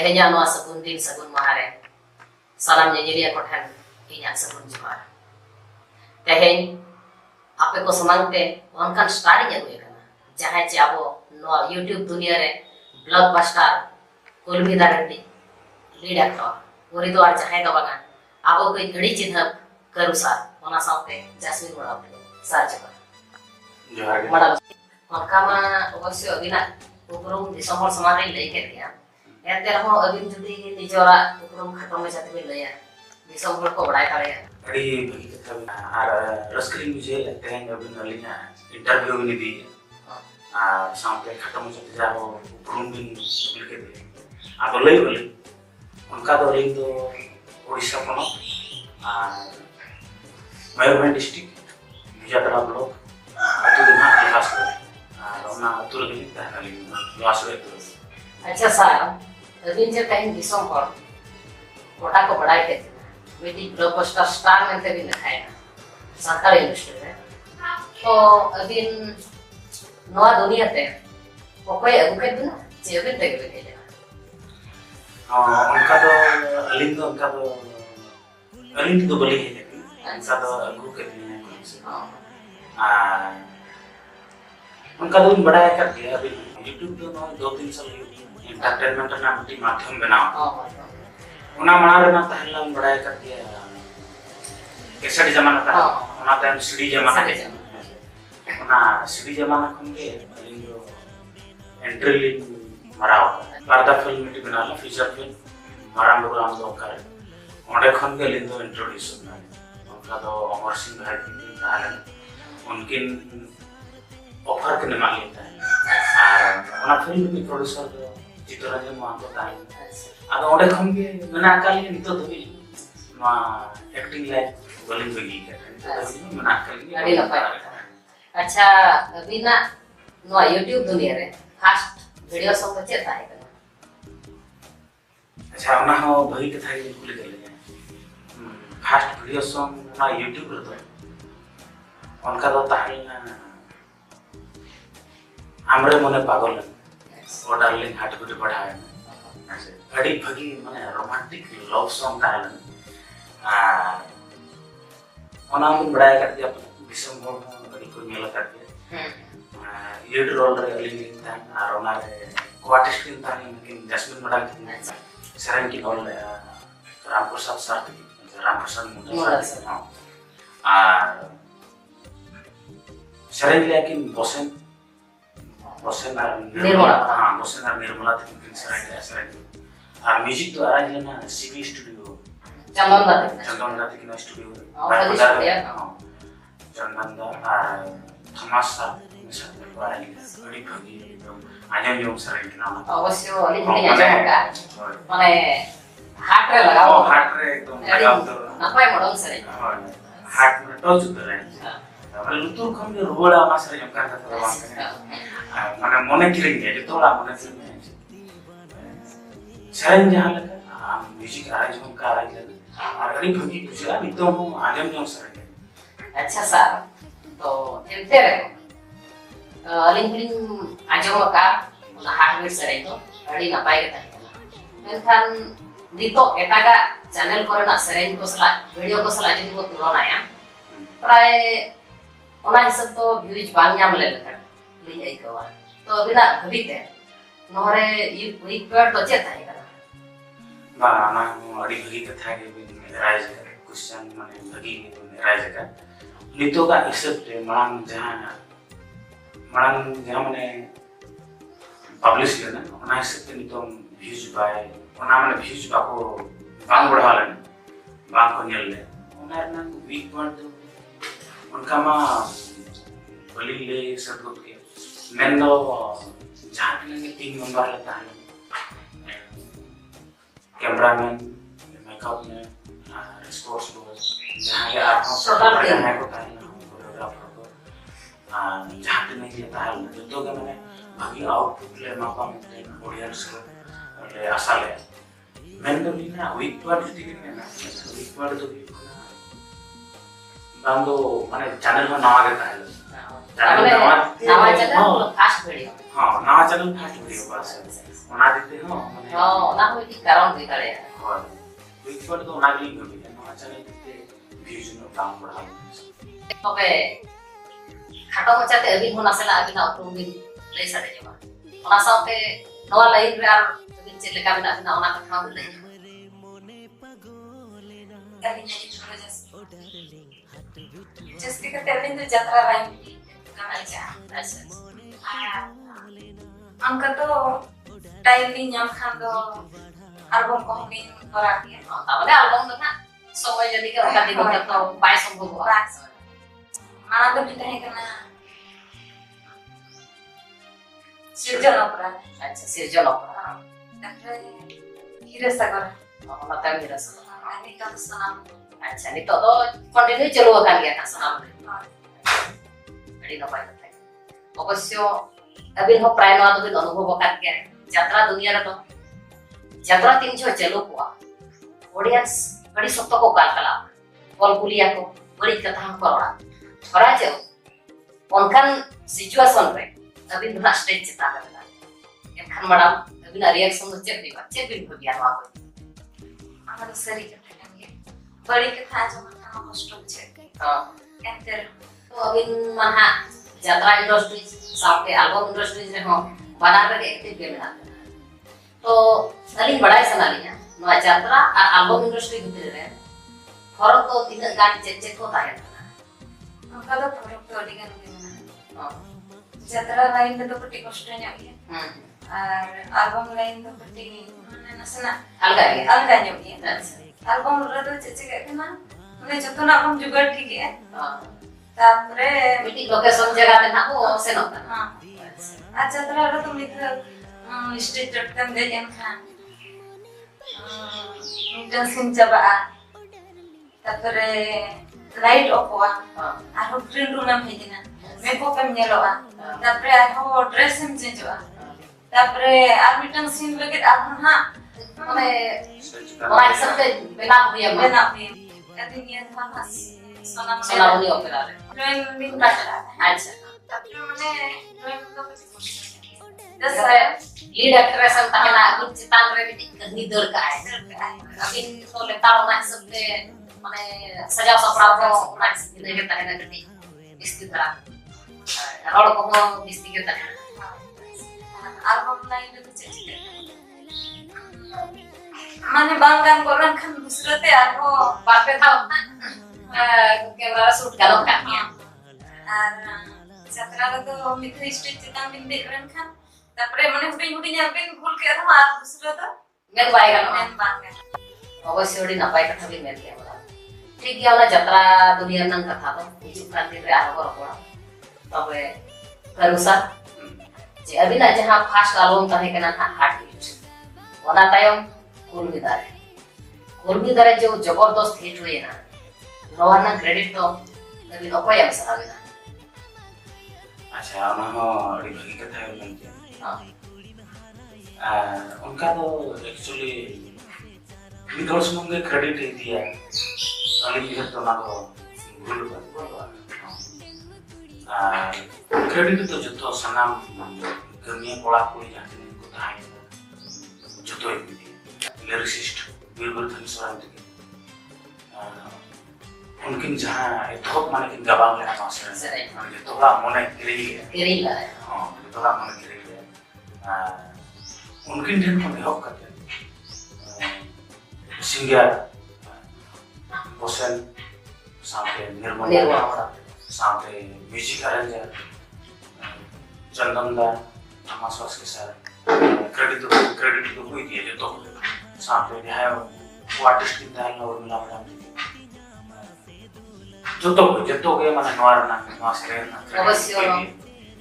Tehnya noa sagun din sagun mahare. Salam nyanyiria kotan inya sagun jumar. Teheng ape ko semangte onkan starting ya gue kana. Jahan ci abo noa YouTube dunia re blockbuster kulmi darandi lead actor. Uri to ar jahan ka bagan. Abo ko gadi चिन्ह Karusha ona saute Jasmine Murad sar jaba. जोहार गे Madam makama obasyo abina उपरुम दिसंबर समारे लेके दिया एते रहो अबिन जुदी निजोरा उपरुम खत्म में जाते लया दिसंबर को बड़ाई करे अड़ी भगी कथा आर रस्करी मुझे लगते हैं अबिन अलिना इंटरव्यू भी दी आ सामने खत्म हो जाते जाओ उपरुम भी लेके दे आ तो ले बोले उनका तो लिंक तो ओडिशा कोनो आ मयूरभंज डिस्ट्रिक्ट विजयवाड़ा ब्लॉक अतु दिना इतिहास करे रोना अतुर गे तहना लिंग लास्ट रे तो अच्छा सर अबिन जे टाइम दिसंबर कोटा को बड़ाई के बेटी ब्लॉकबस्टर स्टार में ते भी दिखाया सरकारी इंडस्ट्री में तो अबिन नवा दुनिया ते कोई अगु के बिना जे अबिन ते के उनका तो लिंग तो उनका तो लिंग तो बली है उनका तो अगु के दिन उनका तो बड़ा है कर दिया अभी यूट्यूब तो ना 2-3 साल एंटरटेनमेंट ना मिट्टी माध्यम बनाओ उना मना ना तहला बड़ा है कर दिया कैसेट जमाना था उना टाइम सीडी जमाना है उना सीडी जमाना खंगे जो एंट्री लिंक मराओ पर्दा फिल्म मिट्टी बना ला फीचर फिल्म मराम लोग आम लोग करे ओंडे खंगे लिंक तो इंट्रोड्यूस होना उनका तो अमर सिंह भाई की कहानी उनकी ऑफर करने मांगी था और फिल्म की प्रोड्यूसर चित्तरंजन महतो था अब ओंडे खम के मना काली नितो दबी मा एक्टिंग लाइक बोलिंग बगी के मना काली अड़ी लपाई अच्छा बिना नो YouTube दुनिया रे फास्ट वीडियो सब तो चेता है अच्छा ओना हो भई के थाई भूल गेले फास्ट वीडियो सॉन्ग ना YouTube रे तो उनका तो ताहिना हमरे मने पागल ओ डार्लिंग हार्ट बीट बढ़ाए ऐसे अड़ी भगी माने रोमांटिक लव सॉन्ग ताहलन ओना मन बढ़ाए कर दिया दिसंबर में अड़ी को मेला कर दिया लीड रोल रे अलिंग था और ओना रे को आर्टिस्ट किन था लेकिन जैस्मिन मैडम की सरन की रोल रामप्रसाद सर की रामप्रसाद मुंडा सर हां सरन लेकिन बोसन निर्मला हाँ निर्मला थी और म्यूजिक तो आज लेना सीवी स्टूडियो चंदन दाती की स्टूडियो चंदन थमासा मिसाल बड़ी भगी एकदम आजम योग सर के नाम अवश्य अली भगी आजम का माने हार्ट रे लगाओ हार्ट रे एकदम लगाओ तो नपाय मडल सर हार्ट में टच कर रहे हैं लुतुर खम जो रोड़ा मासरे जम करता था वहां माने मने किरेंगे जो तोड़ा मने सरन जहां लगा म्यूजिक अरेंजमेंट का अरेंजमेंट और गरीब भगी कुछ अभी तो हम आजम जो सर अच्छा सर तो चलते रहो लिंक आजम का हार्टबीट सर तो अड़ी नपाय के था मेनखान नितो एटागा चैनल कोरेना सरेन को सला वीडियो को सला जदी को तुलना या प्राय ओना हिसाब तो व्यूज बांग नाम ले लेता ले आई को तो बिना भविते नोरे वीक पर तो चेता है करा बा ना अड़ी भगी कथा के राइज का क्वेश्चन माने भगी के राइज का नितो का एक्सेप्ट मांग जहां माने पब्लिश लेना ओना एक्सेप्ट नितो व्यूज बाय ओना माने व्यूज बाको बांग बढ़ाले बांग को नेल ले ओना ना वीक पॉइंट उनका मा बली ले सब के मैं तो जहाँ के 3 मेंबर लेता है कैमरामैन मेकअप में रिसोर्स जहाँ के आप है को कोरियोग्राफर को जहाँ पे नहीं लेता है जो तो मैंने भागी आउटपुट ले मापा में ऑडियंस को ले आशा ले मैंने तो ना वीक पर ना वीक पर तो बांधो माने चैनल में नाम आगे था तामने नवा चैनल फास्ट वीडियो हां नवा चैनल फास्ट वीडियो बस ओना दिते हो माने हां ओना होई कि कारण होई तारे हां बिल्कुल तो ओना गली गबी नवा चैनल दिते व्यूज नो काम बढ़ा तबे खाटो मचाते अभी होना सला अभी ना तो भी ले सके जमा ओना साथे नवा लाइन रे आर अभी चेक लेका बिना बिना ओना कथा ले जैसे कि तेरे दिन यात्रा रही अच्छा अच्छा अंक तो टाइम दिन नाम खान दो एल्बम को हम करा दिया तामने एल्बम ना समय जदी के ओका दिन तो बाय संभव हुआ माना तो बिता है करना सिर्जन अपरा अच्छा सिर्जन अपरा ताकरे हीरे सागर ओना ताम हिरा सो ani kan sanam अच्छा नितो तो कंटिन्यू चलो kan गया था सनाम अड़ी नपाय था अवश्य अभी हो प्राय नवा तो अनुभव कर के यात्रा दुनिया रे तो यात्रा तीन जो चलो हुआ ऑडियंस बड़ी सत्ता को काल कला कॉल कुलिया को बड़ी कथा हम करोड़ा थोड़ा जो उनकन सिचुएशन रे अभी ना स्टेज चिता करना एखन मैडम अभी ना रिएक्शन तो चेक भी हो गया वहां को हमारे सरी के बड़ी के था जो मथा कष्ट छे हां एंटर तो अभी महा यात्रा इंडस्ट्री साथे एल्बम इंडस्ट्री रे हो बना रे एक्टिव के में तो अली बड़ा सनाली है नवा यात्रा और एल्बम इंडस्ट्री भीतर रे फरक तो तीन गान चेक होता है उनका तो फरक तो अडिगन के हां यात्रा लाइन में तो कटी कष्ट नहीं आई और और एल्बम लाइन तो कटी माने नसना अलगा है अलगा नहीं है अच्छा एल्बम रे तो चेचे के ना माने जतो ना हम जुगाड़ ठीक है हां तापरे मीटिंग लोकेशन जगह पे ना वो से न हां अच्छा यात्रा रे तो मित्र स्टेज चटकन दे जन खान मिटर सिंह जबा तापरे लाइट ऑफ हुआ हां आरो ग्रीन रूम में भेजना मेकअप में नेलोआ तापरे आरो ड्रेस में चेंजवा तापरे आर मिटन सीन लगे आरो ना माने और सब पे बिना हुई है बना हुई कदी ये था सोनावनी ओपेरा रे ड्राइंग दिन का चला अच्छा तापरे माने ड्राइंग तो दस लीड एक्ट्रेस हम ताना कुछ चितान रे भी कहीं दर का है अभी तो लेता होना सब पे माने सजा सपड़ा को ना नहीं के तहना कटी इसकी तरह रोड को इसकी के तहना एल्बम लाइन तो चेचे माने बांगान कोरन खान दूसरते आरो बापे था कैमरा शूट करो kan আর যাত্রা তো মিথ্যা স্টেজ চিতাম বিন দেখরেন খান তারপরে মানে হুডিং হুডিং যাবেন ভুল কে আর আর दूसरा तो मेन बायगा মেন বাংলা अवश्य ओडी नपाय कथा भी मेन के होला ठीक गया वाला यात्रा दुनिया नंग कथा तो हिजु कान दिन रे आरो रपड़ा तबे करुसा जे अभी ना जहां फास्ट एल्बम तहे कना हार्ट बीट ओना तायम कुलमिदारे जो जबरदस्त हिट हुए ना नवाना क्रेडिट तो अभी नकोय हम सरावेना अच्छा ओना हो अड़ी भगी कथा है लंके हां उनका तो एक्चुअली विदोर्स मुंगे क्रेडिट ही दिया अली भी तो ना तो भूल क्रेडिट तो जो तो सनाम गमिया कोड़ा कोई जाते नहीं को ताई जो तो एक लिरिसिस्ट बीरबल धनसराय थे उनकिन जहां एथोक माने किन गबांग लेना मास्टर माने तोला मने किरीला हां तोला मने किरीला उनकिन दिन को हेल्प करते सिंगर बोसन साथे निर्मल साथे म्यूजिक अरेंजर चंदन दा थमासवास के साथ क्रेडिट तो कोई दिए जो तो साथ में है वो आर्टिस्ट की तरह और मिला मिला जो तो के माने नवार ना मास्टर ना अवश्य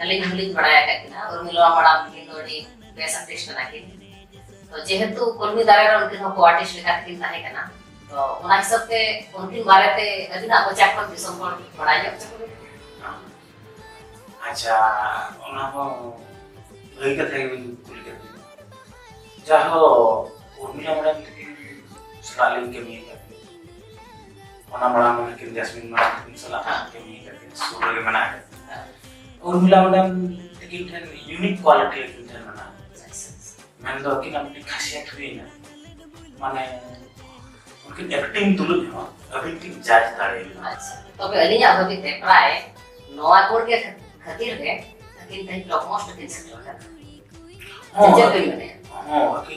अलिंग बढ़ाया करना और मिलवा बड़ा मिलोडी बेस आर्टिस्ट ना के तो जेहेतु कुलमिदारे रे उनके को आर्टिस्ट लेखा किन ताहे कना तो ओना हिसाब से उनकिन बारे ते अदिना बचा पर दिसम पर बढ़ाया अच्छा ओना हो वही कथा के कुल के जाहो उर्मिला मैडम स्टालिंग के में ओना बड़ा मन के जैस्मिन मैडम के सलाह के में सूर्य के मना उर्मिला मैडम तकिन ठन यूनिक क्वालिटी तकिन ठन मना मैं दो कि नाम खासियत हुई ना माने उनकी एक्टिंग तुलु हो अभी तक जाज ताड़े अच्छा तबे अलिया भाभी ते प्राय नवा कोड के खातिर के तकिन तई टॉप मोस्ट किन सेक्टर का जे कोई माने हां कि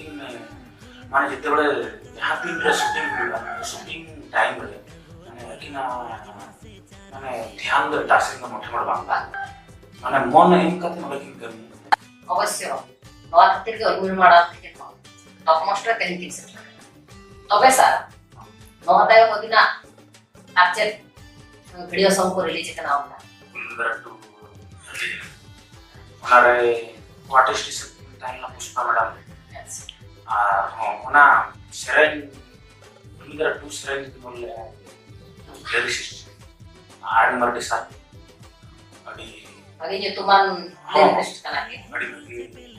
माने जते बड़े यहाँ तीन रे शूटिंग टाइम रे माने कि ना माने ध्यान दे तासे न मोठे मोठे बांगा माने मन एम कते न लेकिन कमी अवश्य नवा खातिर के उर्मिला माडा के टॉप मोस्ट किन किन सेक्टर तबे सर नवा तायो मदिना आचे वीडियो सॉन्ग को रिलीज करना होगा कुलदर टू हमारे आर्टिस्ट से टाइम ना पुष्पा मैडम हां ओना शरण कुलदर टू शरण की बोले लिरिसिस्ट आड़ मरडी सा अभी जो तुमान लिरिसिस्ट करना के बड़ी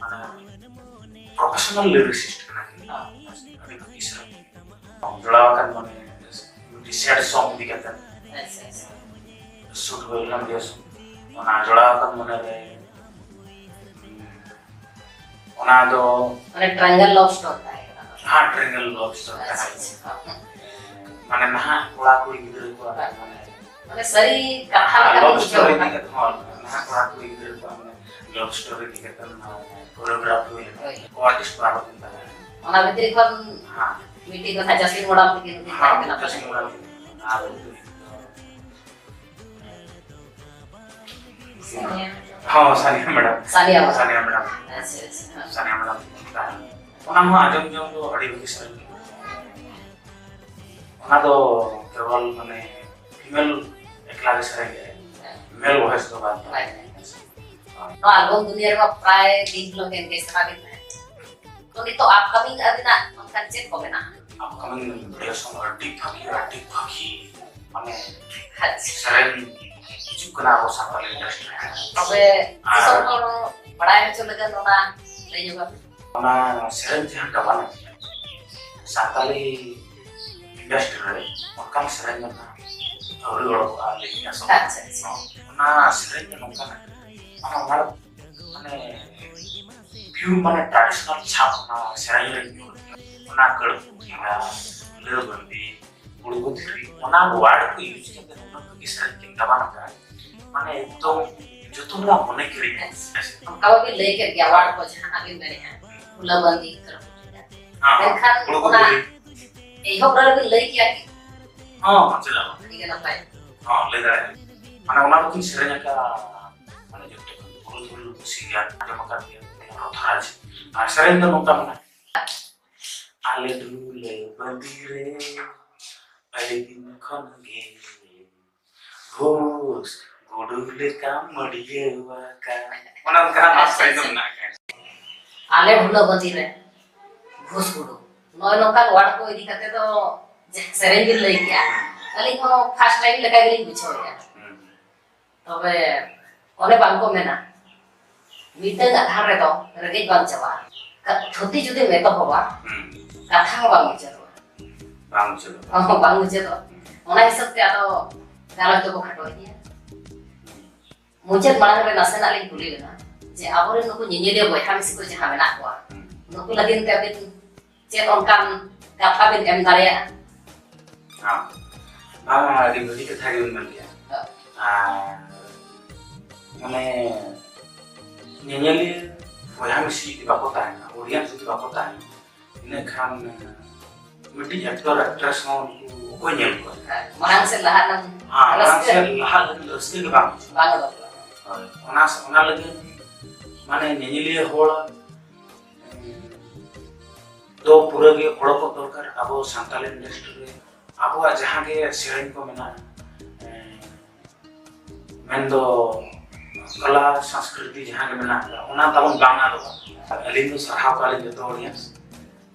माने प्रोफेशनल लिरिसिस्ट करना के अभी सर जोड़ा कर माने डिसाइड सॉन्ग भी कहते हैं शूट वेलम दिया ओना जोड़ा कर माने रे ओना दो माने ट्रायंगल लव स्टोरी है हां ट्रायंगल लव स्टोरी है माने ना कोड़ा कोई गिदर को माने सही कथा लव का स्टोरी की कहते हैं ना कोड़ा कोई गिदर को लव स्टोरी की कहते हैं कोरियोग्राफी को आर्टिस्ट बराबर बनता है ओना भीतर कोन हां मीटिंग को था जसलीन मोड़ा के हां ना जैसे मोड़ा हां हाँ सानिया मैडम सानिया मैडम अच्छा सानिया मैडम ओना हम आजम जो अड़ी होगी सर ओना तो केवल माने फीमेल एकला के सर है मेल वॉइस तो बात नो एल्बम दुनिया में प्राय 3 लोग के इस्तेमाल करते हैं तो नहीं तो अपकमिंग अदिना उनका चेक को ना अपकमिंग वीडियो सॉन्ग अड्डी भागी माने अच्छा सर चुकना हो सापल इंडस्ट्री तबे सब को बड़ा है चले गए ना ले जो ओना सर जहां का बना साताली इंडस्ट्री रे मक्का सर ना और लोग आ लेके आ सब अच्छा ओना सर ने मक्का ना हमारा माने प्यूर माने ट्रेडिशनल छाप ना सर रे ओना कड़ ले बंदी बुड़गु थी ओना वर्ड को यूज करते हैं ना कि सर के दबाना का माने तो जो तुमरा होने के लिए हम कब भी लेके गया वार्ड को जहां भी मेरे हैं फुलबंदी कर हां देखा ओना ए हो बड़ा भी ले किया कि हां चला ठीक है ना भाई हां ले गए माने ओना को सेरेना का माने जो बोल बोल सिया जमा कर दिया थाज आ सेरेना नोटा माने आले दुले बंदी रे आले दिन खन गे घोष गोडुले काम मडिए वाका ओना का नाच एकदम ना आले ढुलो बंदी रे घुस गुडो नय नोका वार्ड को इदी करते तो सेरेन भी ले गया खाली को फर्स्ट टाइम लगा गली बिछो गया तबे ओने बांको में ना मीटर आधार रे तो रेगे बांग चवा थोती जुदे में तो होवा कथा बांग चलो बांग चलो ओना हिसाब ते आतो गालो तो को खटो दिया मुझे मांग रे नसे नाली भूली ना जे आबोरे नुको निनिले बयहा मिसी को जहां मेना को नुको लगिन ते बिन चेन ओनकान कथा बिन एम दारिया हां बाबा दी बड़ी कथा के मन गया माने निनिले बयहा मिसी दी बापता है ऑडियंस दी बापता है ने खान मिटी एक्टर एक्ट्रेस हो को नेल को मांग से लहान हां मांग से लहान रस्ते के बांग ओना लगे माने निनिले होल तो पूरा के ओड़ को दरकार अब सांताल इंडस्ट्री रे अब जहां के सेरेन को मेना मेंदो कला संस्कृति जहां के मेना ओना तबन बांगा दो अलिन सरहाव काले जतो ऑडियंस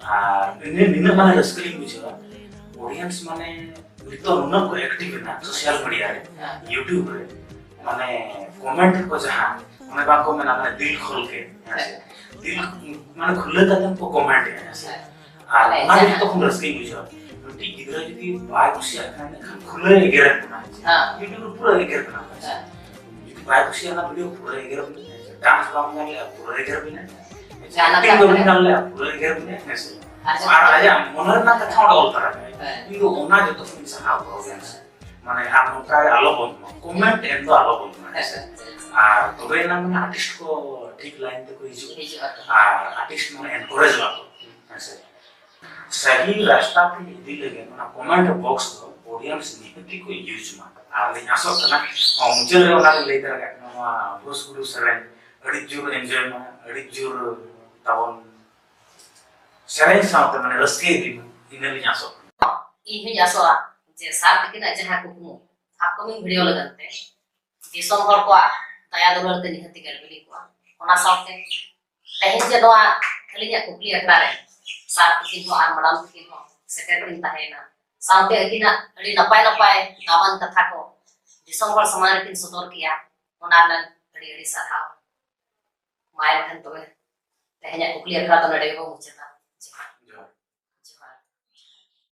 निने माने रस्कली बुझवा ऑडियंस माने तो नुना को एक्टिव ना सोशल मीडिया रे यूट्यूब रे माने कमेंट को जहां माने बाको में ना दिल खोल के दिल माने खुले कदम को कमेंट है माने तो हम रस्कली बुझवा टी गिदरा जदी बाय खुशी आखाने खुले गेरे ना हां यूट्यूब पूरा गेरे ना बाय कुछ ना वीडियो पूरा एगर बिना डांस बांग ले पूरा एगर बिना गाना एक्टिंग दो बिना ले पूरा एगर बिना ऐसे और आया मनोर ना कथा ऑल तरह इंदो ओना जो तो फिर सहा ऑडियंस माने आप उनका आलो बोल कमेंट एंड तो आलो बोल ऐसे तो वे ना माने आर्टिस्ट को ठीक लाइन पे कोई जो आर्टिस्ट माने एनकरेज लातो ऐसे सही रास्ता पे यदि लगे ना कमेंट बॉक्स को ऑडियंस निकटी को यूज मा आले आसो तना मुझे रे ओना ले तरह का ब्रूस गुडू सरेन अड़ी जोर एंजॉय मा अड़ी जोर तावन सरेन साथ माने रस्के दी इनली आसो ᱤᱧ ᱟᱥᱚᱜᱼᱟ ᱡᱮ ᱥᱟᱨ ᱛᱟᱹᱠᱤᱱᱟᱜ ᱡᱟᱦᱟᱸ ᱠᱩᱠᱢᱩ ᱟᱯᱠᱚᱢᱤᱝ ᱵᱷᱤᱰᱤᱭᱳ ᱞᱟᱹᱜᱤᱫ ᱛᱮ ᱫᱤᱥᱚᱢ ᱦᱚᱲ ᱠᱚᱣᱟᱜ ᱫᱟᱭᱟ ᱫᱩᱞᱟᱹᱲ ᱛᱮ ᱱᱤᱦᱟᱹᱛ ᱜᱮ ᱵᱤᱞᱤ ᱠᱚᱣᱟ ᱚᱱᱟ ᱥᱟᱶᱛᱮ ᱛᱮᱦᱮᱧ ᱡᱮ ᱱᱚᱣᱟ ᱟᱹᱞᱤᱧᱟᱜ ᱠᱩᱠᱞᱤ ᱟᱠᱷᱲᱟ ᱨᱮ ᱥᱟᱨ ᱛᱟᱹᱠᱤᱱ ᱦᱚᱸ ᱟᱨ ᱢᱟᱰᱟᱢ ᱛᱟᱹᱠᱤᱱ ᱦᱚᱸ ᱥᱮᱴᱮᱨ ᱠᱤᱱ ᱛᱟᱦᱮᱸᱭᱮᱱᱟ ᱥᱟᱶᱛᱮ ᱟᱹᱠᱤᱱᱟᱜ ᱟᱹᱰᱤ ᱱᱟᱯᱟᱭ ᱱᱟᱯᱟᱭ ᱫᱟᱢᱟᱱ ᱠᱟᱛᱷᱟ ᱠᱚ ᱫᱤᱥᱚᱢ ᱦᱚᱲ ᱥᱟᱢᱟᱝ ᱨᱮᱠᱤᱱ ᱥᱚᱫᱚᱨ ᱠᱮᱜᱼᱟ ᱚᱱᱟ ᱨᱮᱱᱟᱜ ᱟᱹᱰᱤ ᱟᱹᱰᱤ ᱥᱟᱨᱦᱟᱣ ᱢᱟ ᱮᱱᱠᱷᱟᱱ ᱛᱚᱵᱮ ᱛᱮᱦᱮᱧᱟᱜ ᱠᱩᱠᱞᱤ ᱟᱠᱷᱲᱟ ᱫᱚ ᱱᱚᱰᱮ ᱜᱮᱵᱚᱱ ᱢᱩᱪᱟᱹᱫᱟ